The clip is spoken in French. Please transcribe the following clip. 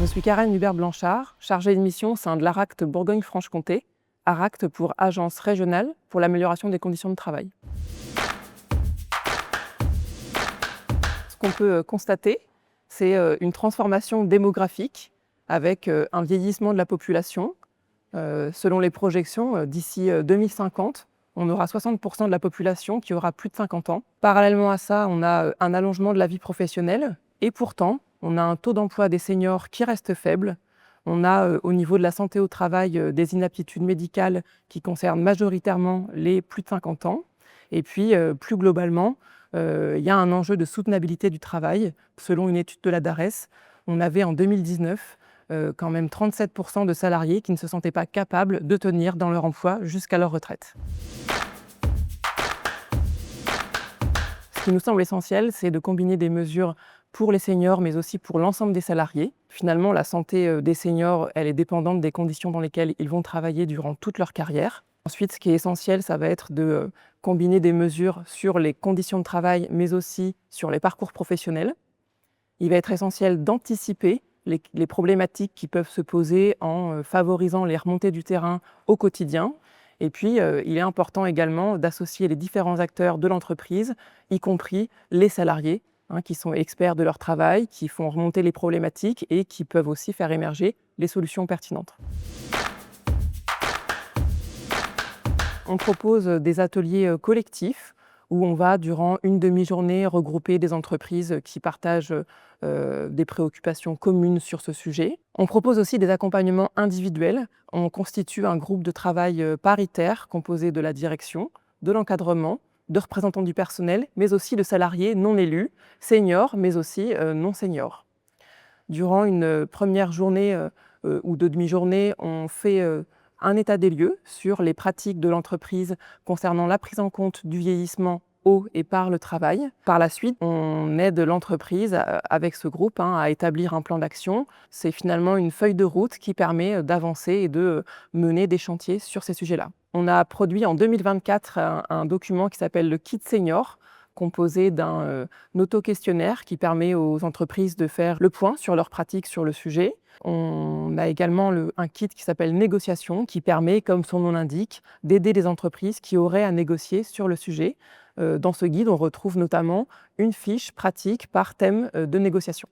Je suis Karen Hubert-Blanchard, chargée de mission au sein de l'ARACT Bourgogne-Franche-Comté, ARACT pour Agence régionale pour l'amélioration des conditions de travail. Ce qu'on peut constater, c'est une transformation démographique avec un vieillissement de la population. Selon les projections, d'ici 2050, on aura 60% de la population qui aura plus de 50 ans. Parallèlement à ça, on a un allongement de la vie professionnelle et pourtant, on a un taux d'emploi des seniors qui reste faible. On a au niveau de la santé au travail des inaptitudes médicales qui concernent majoritairement les plus de 50 ans. Et puis, plus globalement, il y a un enjeu de soutenabilité du travail. Selon une étude de la DARES, on avait en 2019 quand même 37% de salariés qui ne se sentaient pas capables de tenir dans leur emploi jusqu'à leur retraite. Ce qui nous semble essentiel, c'est de combiner des mesures pour les seniors, mais aussi pour l'ensemble des salariés. Finalement, la santé des seniors, elle est dépendante des conditions dans lesquelles ils vont travailler durant toute leur carrière. Ensuite, ce qui est essentiel, ça va être de combiner des mesures sur les conditions de travail, mais aussi sur les parcours professionnels. Il va être essentiel d'anticiper les problématiques qui peuvent se poser en favorisant les remontées du terrain au quotidien. Et puis, il est important également d'associer les différents acteurs de l'entreprise, y compris les salariés, qui sont experts de leur travail, qui font remonter les problématiques et qui peuvent aussi faire émerger les solutions pertinentes. On propose des ateliers collectifs où on va, durant une demi-journée, regrouper des entreprises qui partagent des préoccupations communes sur ce sujet. On propose aussi des accompagnements individuels. On constitue un groupe de travail paritaire composé de la direction, de l'encadrement, de représentants du personnel, mais aussi de salariés non élus, seniors, mais aussi non seniors. Durant une première journée ou deux demi-journées, on fait un état des lieux sur les pratiques de l'entreprise concernant la prise en compte du vieillissement au et par le travail. Par la suite, on aide l'entreprise avec ce groupe à établir un plan d'action. C'est finalement une feuille de route qui permet d'avancer et de mener des chantiers sur ces sujets-là. On a produit en 2024 un document qui s'appelle le Kit Senior, composé d'un auto-questionnaire qui permet aux entreprises de faire le point sur leurs pratiques sur le sujet. On a également un kit qui s'appelle Négociation, qui permet, comme son nom l'indique, d'aider les entreprises qui auraient à négocier sur le sujet. Dans ce guide, on retrouve notamment une fiche pratique par thème de négociation.